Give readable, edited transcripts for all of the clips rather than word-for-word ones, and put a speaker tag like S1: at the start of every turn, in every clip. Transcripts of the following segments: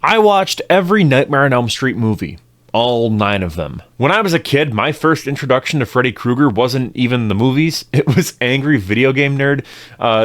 S1: I watched every Nightmare on Elm Street movie. All 9 of them. When I was a kid, my first introduction to Freddy Krueger wasn't even the movies. It was Angry Video Game Nerd,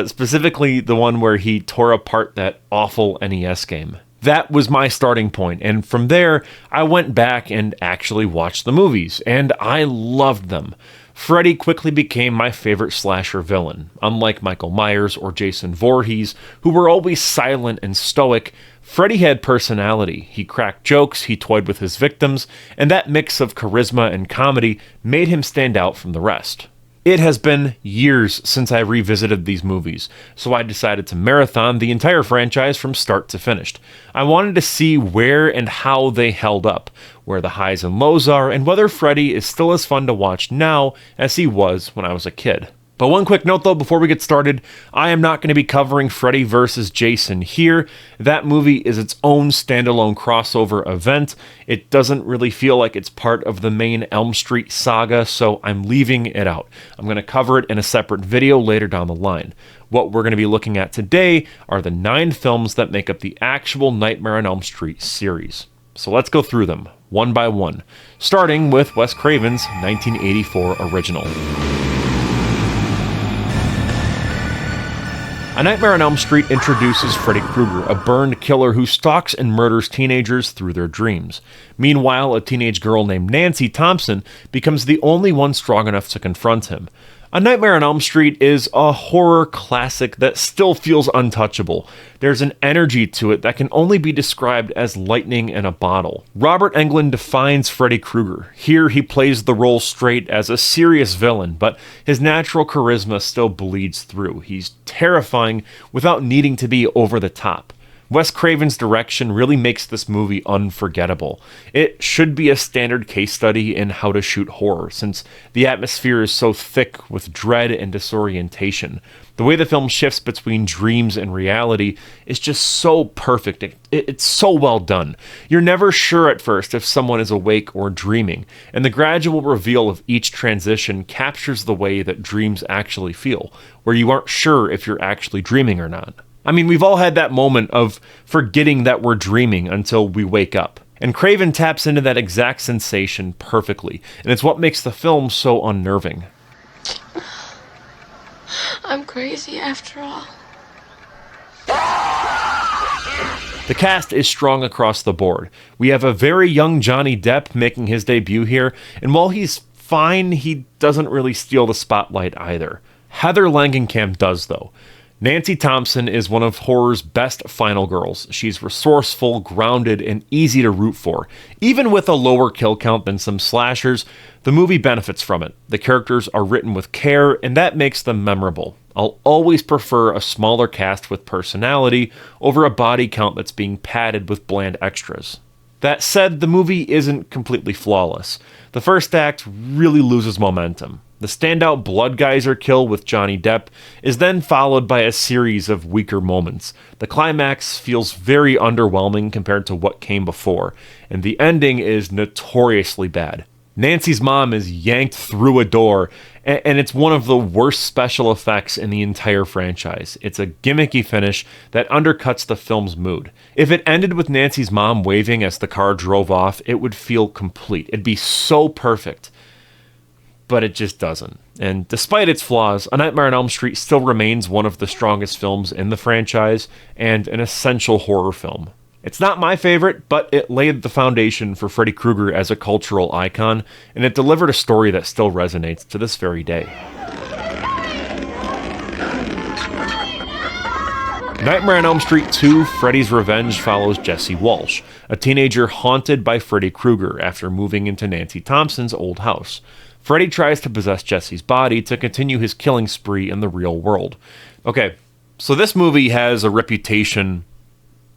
S1: specifically the one where he tore apart that awful NES game. That was my starting point, and from there, I went back and actually watched the movies, and I loved them. Freddy quickly became my favorite slasher villain. Unlike Michael Myers or Jason Voorhees, who were always silent and stoic, Freddy had personality. He cracked jokes, he toyed with his victims, and that mix of charisma and comedy made him stand out from the rest. It has been years since I revisited these movies, so I decided to marathon the entire franchise from start to finish. I wanted to see where and how they held up, where the highs and lows are, and whether Freddy is still as fun to watch now as he was when I was a kid. But one quick note though before we get started, I am not going to be covering Freddy vs. Jason here. That movie is its own standalone crossover event. It doesn't really feel like it's part of the main Elm Street saga, so I'm leaving it out. I'm going to cover it in a separate video later down the line. What we're going to be looking at today are the 9 films that make up the actual Nightmare on Elm Street series. So let's go through them, one by one, starting with Wes Craven's 1984 original. A Nightmare on Elm Street introduces Freddy Krueger, a burned killer who stalks and murders teenagers through their dreams. Meanwhile, a teenage girl named Nancy Thompson becomes the only one strong enough to confront him. A Nightmare on Elm Street is a horror classic that still feels untouchable. There's an energy to it that can only be described as lightning in a bottle. Robert Englund defines Freddy Krueger. Here he plays the role straight as a serious villain, but his natural charisma still bleeds through. He's terrifying without needing to be over the top. Wes Craven's direction really makes this movie unforgettable. It should be a standard case study in how to shoot horror, since the atmosphere is so thick with dread and disorientation. The way the film shifts between dreams and reality is just so perfect. It's so well done. You're never sure at first if someone is awake or dreaming, and the gradual reveal of each transition captures the way that dreams actually feel, where you aren't sure if you're actually dreaming or not. I mean, we've all had that moment of forgetting that we're dreaming until we wake up. And Craven taps into that exact sensation perfectly, and it's what makes the film so unnerving.
S2: I'm crazy after all.
S1: The cast is strong across the board. We have a very young Johnny Depp making his debut here, and while he's fine, he doesn't really steal the spotlight either. Heather Langenkamp does, though. Nancy Thompson is one of horror's best final girls. She's resourceful, grounded, and easy to root for. Even with a lower kill count than some slashers, the movie benefits from it. The characters are written with care, and that makes them memorable. I'll always prefer a smaller cast with personality over a body count that's being padded with bland extras. That said, the movie isn't completely flawless. The first act really loses momentum. The standout blood geyser kill with Johnny Depp is then followed by a series of weaker moments. The climax feels very underwhelming compared to what came before, and the ending is notoriously bad. Nancy's mom is yanked through a door, and it's one of the worst special effects in the entire franchise. It's a gimmicky finish that undercuts the film's mood. If it ended with Nancy's mom waving as the car drove off, it would feel complete. It'd be so perfect. But it just doesn't. And despite its flaws, A Nightmare on Elm Street still remains one of the strongest films in the franchise and an essential horror film. It's not my favorite, but it laid the foundation for Freddy Krueger as a cultural icon, and it delivered a story that still resonates to this very day. Nightmare on Elm Street 2: Freddy's Revenge follows Jesse Walsh, a teenager haunted by Freddy Krueger after moving into Nancy Thompson's old house. Freddy tries to possess Jesse's body to continue his killing spree in the real world. Okay, so this movie has a reputation,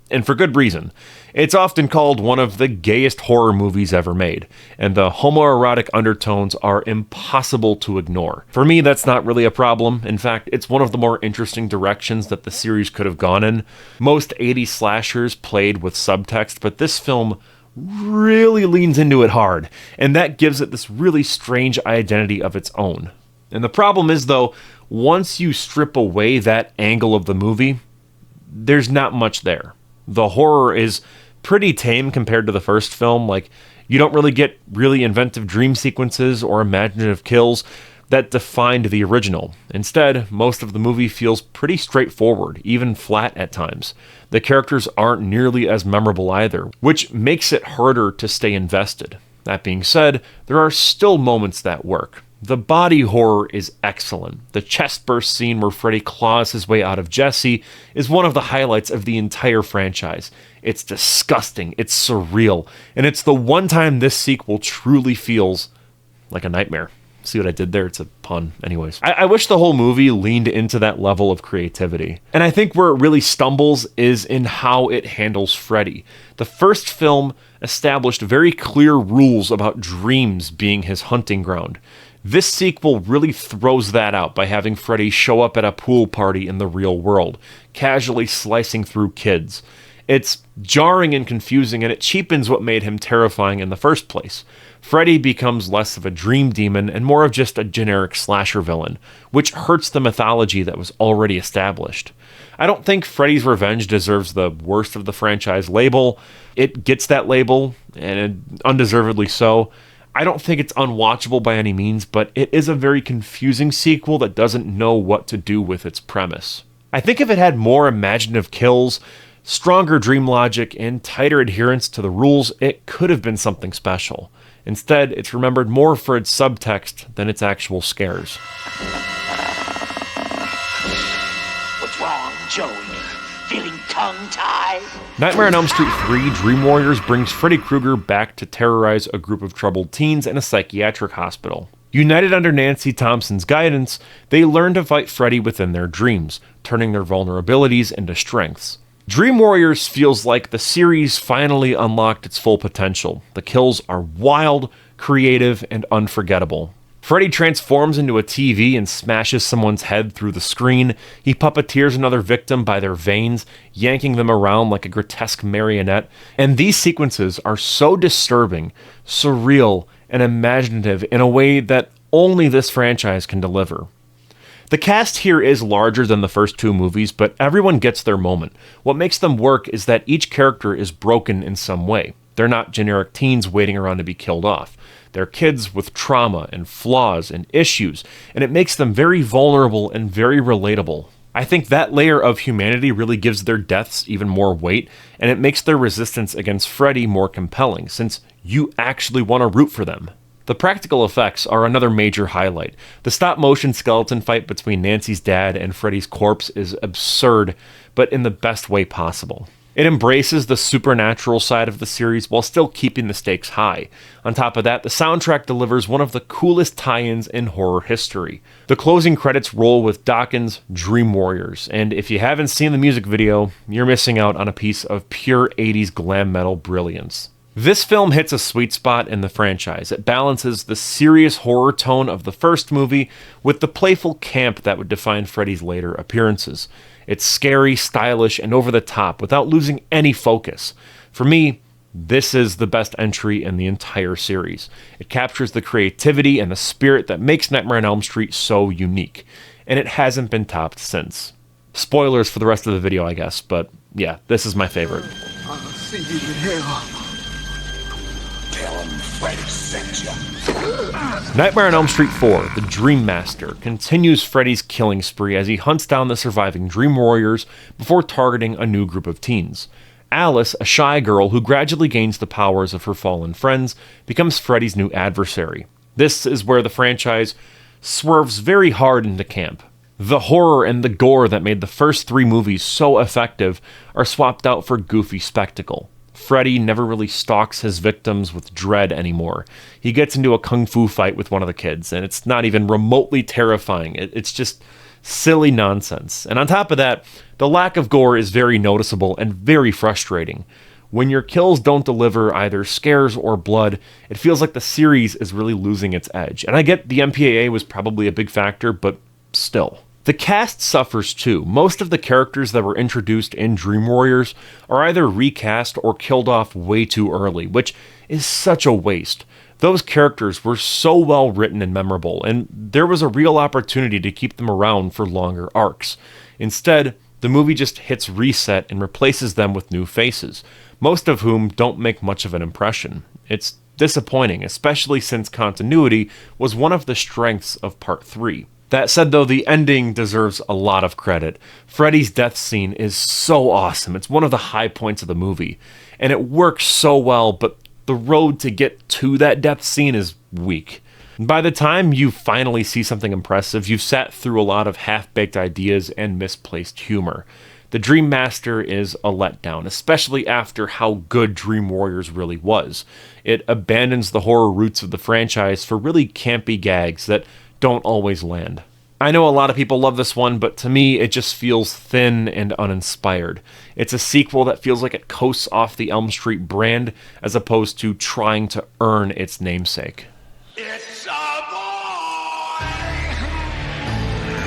S1: and for good reason. It's often called one of the gayest horror movies ever made, and the homoerotic undertones are impossible to ignore. For me, that's not really a problem. In fact, it's one of the more interesting directions that the series could have gone in. Most 80s slashers played with subtext, but this film really leans into it hard, and that gives it this really strange identity of its own. And the problem is, though, once you strip away that angle of the movie, there's not much there. The horror is pretty tame compared to the first film. Like, you don't really get really inventive dream sequences or imaginative kills that defined the original. Instead, most of the movie feels pretty straightforward, even flat at times. The characters aren't nearly as memorable either, which makes it harder to stay invested. That being said, there are still moments that work. The body horror is excellent. The chestburst scene where Freddy claws his way out of Jesse is one of the highlights of the entire franchise. It's disgusting, it's surreal, and it's the one time this sequel truly feels like a nightmare. See what I did there? It's a pun. Anyways, I wish the whole movie leaned into that level of creativity. And I think where it really stumbles is in how it handles Freddy. The first film established very clear rules about dreams being his hunting ground. This sequel really throws that out by having Freddy show up at a pool party in the real world, casually slicing through kids. It's jarring and confusing, and it cheapens what made him terrifying in the first place. Freddy becomes less of a dream demon and more of just a generic slasher villain, which hurts the mythology that was already established. I don't think Freddy's Revenge deserves the worst of the franchise label. It gets that label, and undeservedly so. I don't think it's unwatchable by any means, but it is a very confusing sequel that doesn't know what to do with its premise. I think if it had more imaginative kills, stronger dream logic, and tighter adherence to the rules, it could have been something special. Instead, it's remembered more for its subtext than its actual scares.
S3: What's wrong, Joey? Feeling tongue-tied?
S1: Nightmare on Elm Street 3 Dream Warriors brings Freddy Krueger back to terrorize a group of troubled teens in a psychiatric hospital. United under Nancy Thompson's guidance, they learn to fight Freddy within their dreams, turning their vulnerabilities into strengths. Dream Warriors feels like the series finally unlocked its full potential. The kills are wild, creative, and unforgettable. Freddy transforms into a TV and smashes someone's head through the screen. He puppeteers another victim by their veins, yanking them around like a grotesque marionette. And these sequences are so disturbing, surreal, and imaginative in a way that only this franchise can deliver. The cast here is larger than the first two movies, but everyone gets their moment. What makes them work is that each character is broken in some way. They're not generic teens waiting around to be killed off. They're kids with trauma and flaws and issues, and it makes them very vulnerable and very relatable. I think that layer of humanity really gives their deaths even more weight, and it makes their resistance against Freddy more compelling, since you actually want to root for them. The practical effects are another major highlight. The stop-motion skeleton fight between Nancy's dad and Freddy's corpse is absurd, but in the best way possible. It embraces the supernatural side of the series while still keeping the stakes high. On top of that, the soundtrack delivers one of the coolest tie-ins in horror history. The closing credits roll with Dawkins' Dream Warriors, and if you haven't seen the music video, you're missing out on a piece of pure 80s glam metal brilliance. This film hits a sweet spot in the franchise. It balances the serious horror tone of the first movie with the playful camp that would define Freddy's later appearances. It's scary, stylish, and over the top without losing any focus. For me, this is the best entry in the entire series. It captures the creativity and the spirit that makes Nightmare on Elm Street so unique, and it hasn't been topped since. Spoilers for the rest of the video, I guess, but yeah, this is my favorite.
S4: I'll see you in hell.
S3: Tell him Freddy sent you.
S1: Nightmare on Elm Street 4, The Dream Master, continues Freddy's killing spree as he hunts down the surviving Dream Warriors before targeting a new group of teens. Alice, a shy girl who gradually gains the powers of her fallen friends, becomes Freddy's new adversary. This is where the franchise swerves very hard into camp. The horror and the gore that made the first three movies so effective are swapped out for goofy spectacle. Freddy never really stalks his victims with dread anymore. He gets into a kung fu fight with one of the kids, and it's not even remotely terrifying. It's just silly nonsense. And on top of that, the lack of gore is very noticeable and very frustrating. When your kills don't deliver either scares or blood, it feels like the series is really losing its edge. And I get the MPAA was probably a big factor, but still. The cast suffers too. Most of the characters that were introduced in Dream Warriors are either recast or killed off way too early, which is such a waste. Those characters were so well written and memorable, and there was a real opportunity to keep them around for longer arcs. Instead, The movie just hits reset and replaces them with new faces, most of whom don't make much of an impression. It's disappointing, especially since continuity was one of the strengths of Part 3. That said, though, the ending deserves a lot of credit. Freddy's death scene is so awesome. It's one of the high points of the movie, and it works so well, but the road to get to that death scene is weak. By the time you finally see something impressive, you've sat through a lot of half-baked ideas and misplaced humor. The Dream Master is a letdown, especially after how good Dream Warriors really was. It abandons the horror roots of the franchise for really campy gags that don't always land. I know a lot of people love this one, but to me it just feels thin and uninspired. It's a sequel that feels like it coasts off the Elm Street brand as opposed to trying to earn its namesake.
S3: It's a boy!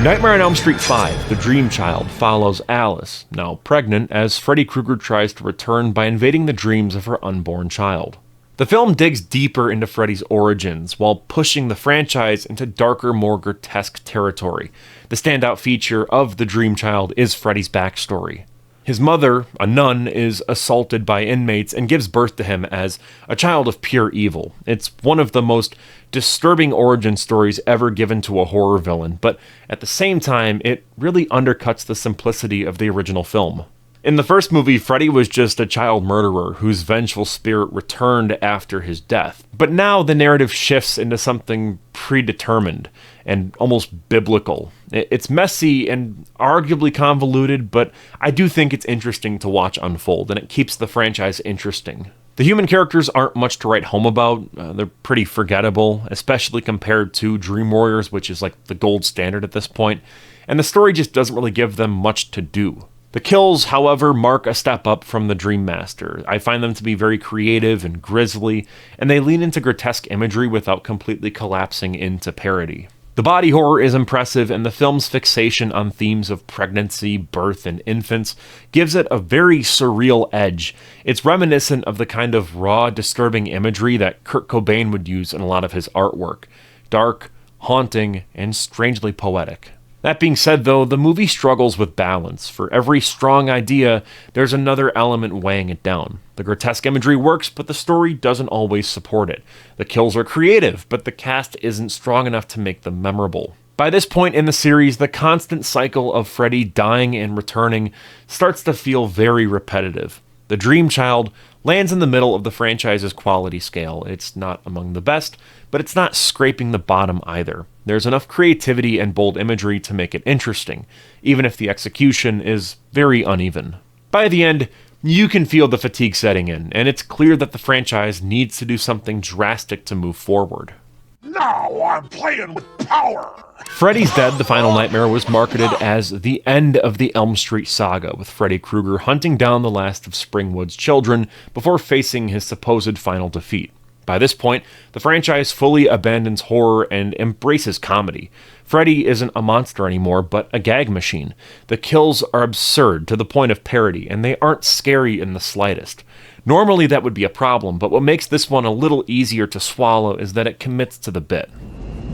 S1: Nightmare on Elm Street 5, The Dream Child, follows Alice, now pregnant, as Freddy Krueger tries to return by invading the dreams of her unborn child. The film digs deeper into Freddy's origins while pushing the franchise into darker, more grotesque territory. The standout feature of The Dream Child is Freddy's backstory. His mother, a nun, is assaulted by inmates and gives birth to him as a child of pure evil. It's one of the most disturbing origin stories ever given to a horror villain, but at the same time, it really undercuts the simplicity of the original film. In the first movie, Freddy was just a child murderer whose vengeful spirit returned after his death. But now the narrative shifts into something predetermined and almost biblical. It's messy and arguably convoluted, but I do think it's interesting to watch unfold, and it keeps the franchise interesting. The human characters aren't much to write home about. They're pretty forgettable, especially compared to Dream Warriors, which is like the gold standard at this point, and the story just doesn't really give them much to do. The kills, however, mark a step up from the Dream Master. I find them to be very creative and grisly, and they lean into grotesque imagery without completely collapsing into parody. The body horror is impressive, and the film's fixation on themes of pregnancy, birth, and infants gives it a very surreal edge. It's reminiscent of the kind of raw, disturbing imagery that Kurt Cobain would use in a lot of his artwork. Dark, haunting, and strangely poetic. That being said, though, the movie struggles with balance. For every strong idea, there's another element weighing it down. The grotesque imagery works, but the story doesn't always support it. The kills are creative, but the cast isn't strong enough to make them memorable. By this point in the series, the constant cycle of Freddy dying and returning starts to feel very repetitive. The Dream Child lands in the middle of the franchise's quality scale. It's not among the best, but it's not scraping the bottom either. There's enough creativity and bold imagery to make it interesting, even if the execution is very uneven. By the end, you can feel the fatigue setting in, and it's clear that the franchise needs to do something drastic to move forward.
S3: Now I'm playing with power!
S1: Freddy's Dead: The Final Nightmare was marketed as the end of the Elm Street saga, with Freddy Krueger hunting down the last of Springwood's children before facing his supposed final defeat. By this point, the franchise fully abandons horror and embraces comedy. Freddy isn't a monster anymore, but a gag machine. The kills are absurd to the point of parody, and they aren't scary in the slightest. Normally that would be a problem, but what makes this one a little easier to swallow is that it commits to the bit.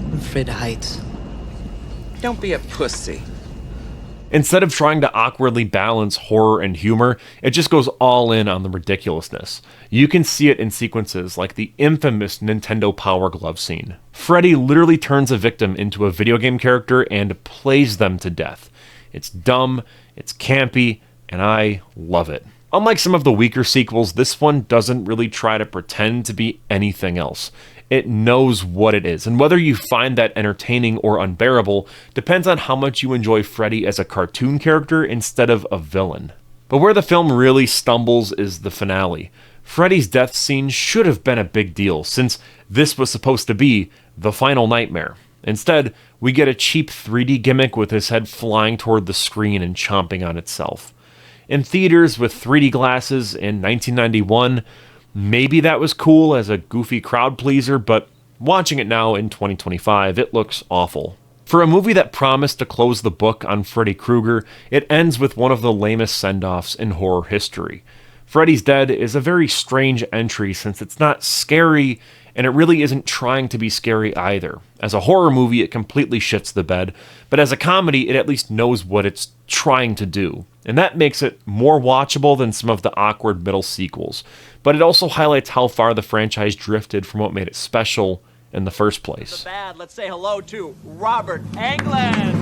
S5: I'm afraid of heights.
S6: Don't be a pussy.
S1: Instead of trying to awkwardly balance horror and humor, it just goes all in on the ridiculousness. You can see it in sequences like the infamous Nintendo Power Glove scene. Freddy literally turns a victim into a video game character and plays them to death. It's dumb, it's campy, and I love it. Unlike some of the weaker sequels, this one doesn't really try to pretend to be anything else. It knows what it is, and whether you find that entertaining or unbearable depends on how much you enjoy Freddy as a cartoon character instead of a villain. But where the film really stumbles is the finale. Freddy's death scene should have been a big deal, since this was supposed to be the final nightmare. Instead, we get a cheap 3D gimmick with his head flying toward the screen and chomping on itself. In theaters with 3D glasses in 1991, maybe that was cool as a goofy crowd pleaser, but watching it now in 2025, it looks awful. For a movie that promised to close the book on Freddy Krueger, it ends with one of the lamest send-offs in horror history. Freddy's Dead is a very strange entry since it's not scary and it really isn't trying to be scary either. As a horror movie, it completely shits the bed, but as a comedy, it at least knows what it's trying to do, and that makes it more watchable than some of the awkward middle sequels, but it also highlights how far the franchise drifted from what made it special in the first place.
S7: Let's say hello to Robert Englund!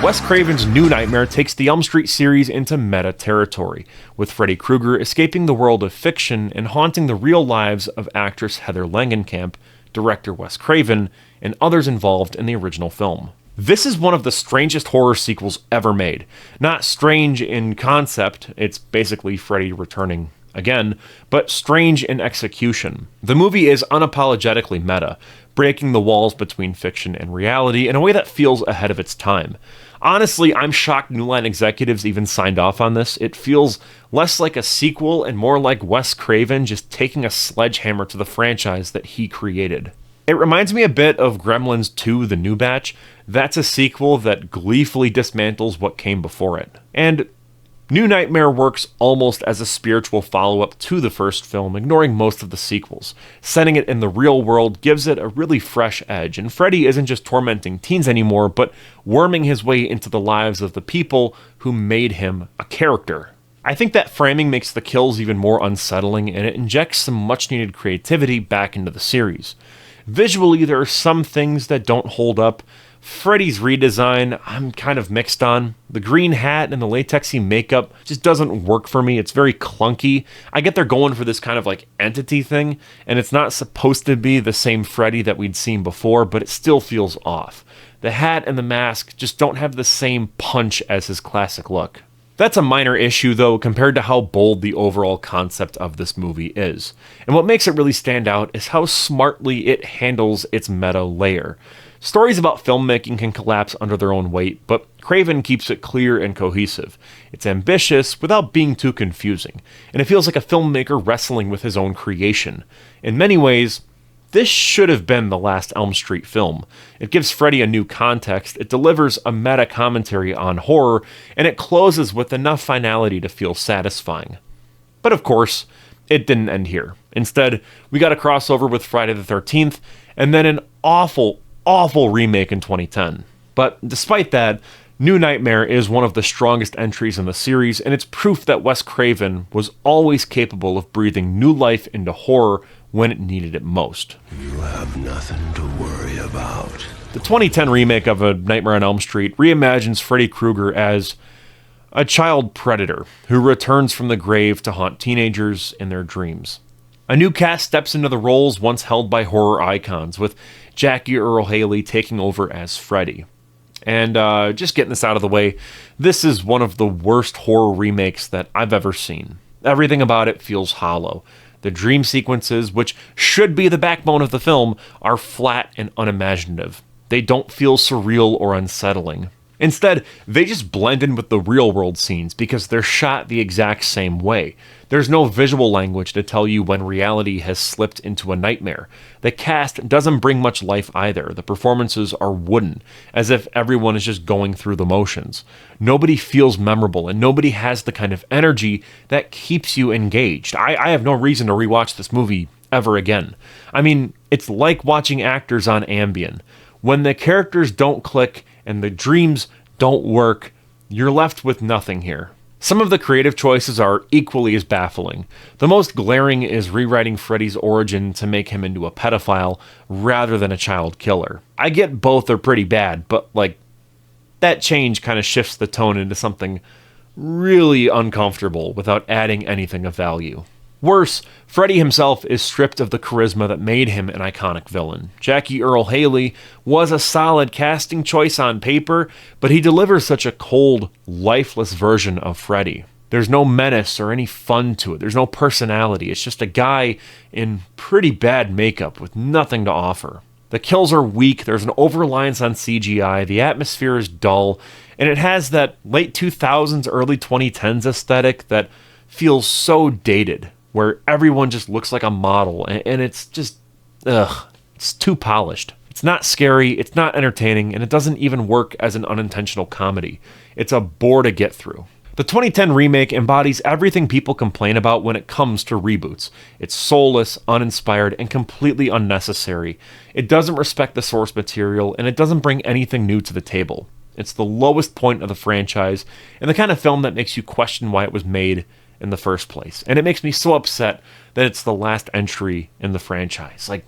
S1: Wes Craven's New Nightmare takes the Elm Street series into meta territory, with Freddy Krueger escaping the world of fiction and haunting the real lives of actress Heather Langenkamp, director Wes Craven, and others involved in the original film. This is one of the strangest horror sequels ever made. Not strange in concept, it's basically Freddy returning again, but strange in execution. The movie is unapologetically meta, breaking the walls between fiction and reality in a way that feels ahead of its time. Honestly, I'm shocked New Line executives even signed off on this. It feels less like a sequel and more like Wes Craven just taking a sledgehammer to the franchise that he created. It reminds me a bit of Gremlins 2: The New Batch. That's a sequel that gleefully dismantles what came before it. And New Nightmare works almost as a spiritual follow-up to the first film, ignoring most of the sequels. Setting it in the real world gives it a really fresh edge, and Freddy isn't just tormenting teens anymore, but worming his way into the lives of the people who made him a character. I think that framing makes the kills even more unsettling, and it injects some much-needed creativity back into the series. Visually, there are some things that don't hold up. Freddy's redesign, I'm kind of mixed on. The green hat and the latexy makeup just doesn't work for me. It's very clunky. I get they're going for this kind of like entity thing, and it's not supposed to be the same Freddy that we'd seen before, but it still feels off. The hat and the mask just don't have the same punch as his classic look. That's a minor issue, though, compared to how bold the overall concept of this movie is. And what makes it really stand out is how smartly it handles its meta layer. Stories about filmmaking can collapse under their own weight, but Craven keeps it clear and cohesive. It's ambitious without being too confusing, and it feels like a filmmaker wrestling with his own creation. In many ways, this should have been the last Elm Street film. It gives Freddy a new context, it delivers a meta commentary on horror, and it closes with enough finality to feel satisfying. But of course, it didn't end here. Instead, we got a crossover with Friday the 13th, and then an awful remake in 2010. But despite that, New Nightmare is one of the strongest entries in the series, and it's proof that Wes Craven was always capable of breathing new life into horror when it needed it most.
S8: You have nothing to worry about.
S1: The 2010 remake of A Nightmare on Elm Street reimagines Freddy Krueger as a child predator who returns from the grave to haunt teenagers in their dreams. A new cast steps into the roles once held by horror icons, with Jackie Earle Haley taking over as Freddy. And just getting this out of the way, this is one of the worst horror remakes that I've ever seen. Everything about it feels hollow. The dream sequences, which should be the backbone of the film, are flat and unimaginative. They don't feel surreal or unsettling. Instead, they just blend in with the real-world scenes because they're shot the exact same way. There's no visual language to tell you when reality has slipped into a nightmare. The cast doesn't bring much life either. The performances are wooden, as if everyone is just going through the motions. Nobody feels memorable, and nobody has the kind of energy that keeps you engaged. I have no reason to rewatch this movie ever again. I mean, it's like watching actors on Ambien. When the characters don't click and the dreams don't work, you're left with nothing here. Some of the creative choices are equally as baffling. The most glaring is rewriting Freddy's origin to make him into a pedophile rather than a child killer. I get both are pretty bad, but that change kind of shifts the tone into something really uncomfortable without adding anything of value. Worse, Freddy himself is stripped of the charisma that made him an iconic villain. Jackie Earle Haley was a solid casting choice on paper, but he delivers such a cold, lifeless version of Freddy. There's no menace or any fun to it. There's no personality. It's just a guy in pretty bad makeup with nothing to offer. The kills are weak, there's an over-reliance on CGI, the atmosphere is dull, and it has that late 2000s, early 2010s aesthetic that feels so dated, where everyone just looks like a model, and it's just, it's too polished. It's not scary, it's not entertaining, and it doesn't even work as an unintentional comedy. It's a bore to get through. The 2010 remake embodies everything people complain about when it comes to reboots. It's soulless, uninspired, and completely unnecessary. It doesn't respect the source material, and it doesn't bring anything new to the table. It's the lowest point of the franchise, and the kind of film that makes you question why it was made in the first place. And it makes me so upset that it's the last entry in the franchise. Like,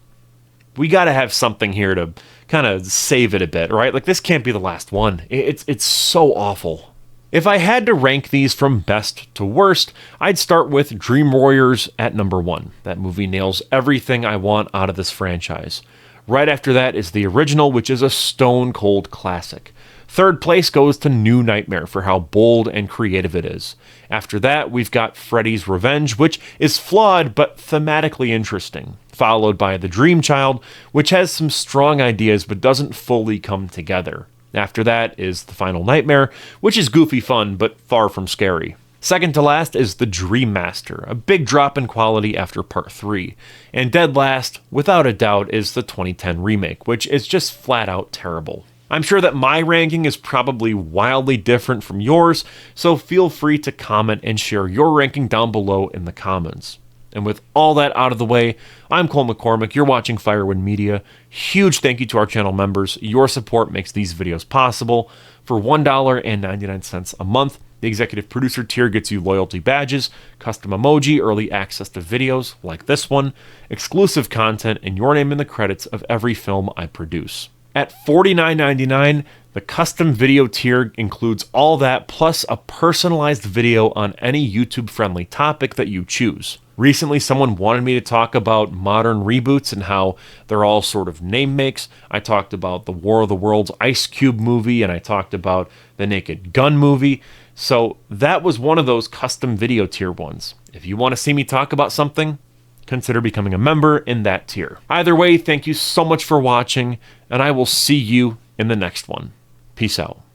S1: we gotta have something here to kind of save it a bit, right? Like, this can't be the last one. It's so awful. If I had to rank these from best to worst, I'd start with Dream Warriors at number 1. That movie nails everything I want out of this franchise. Right after that is the original, which is a stone cold classic. Third place goes to New Nightmare for how bold and creative it is. After that, we've got Freddy's Revenge, which is flawed but thematically interesting, followed by The Dream Child, which has some strong ideas but doesn't fully come together. After that is The Final Nightmare, which is goofy fun but far from scary. Second to last is The Dream Master, a big drop in quality after Part 3. And dead last, without a doubt, is the 2010 remake, which is just flat out terrible. I'm sure that my ranking is probably wildly different from yours, so feel free to comment and share your ranking down below in the comments. And with all that out of the way, I'm Cole McCormick, you're watching Firewood Media. Huge thank you to our channel members. Your support makes these videos possible. For $1.99 a month, the executive producer tier gets you loyalty badges, custom emoji, early access to videos like this one, exclusive content, and your name in the credits of every film I produce. At $49.99, the custom video tier includes all that plus a personalized video on any YouTube-friendly topic that you choose. Recently, someone wanted me to talk about modern reboots and how they're all sort of name makes. I talked about the War of the Worlds Ice Cube movie, and I talked about the Naked Gun movie. So that was one of those custom video tier ones. If you want to see me talk about something, consider becoming a member in that tier. Either way, thank you so much for watching, and I will see you in the next one. Peace out.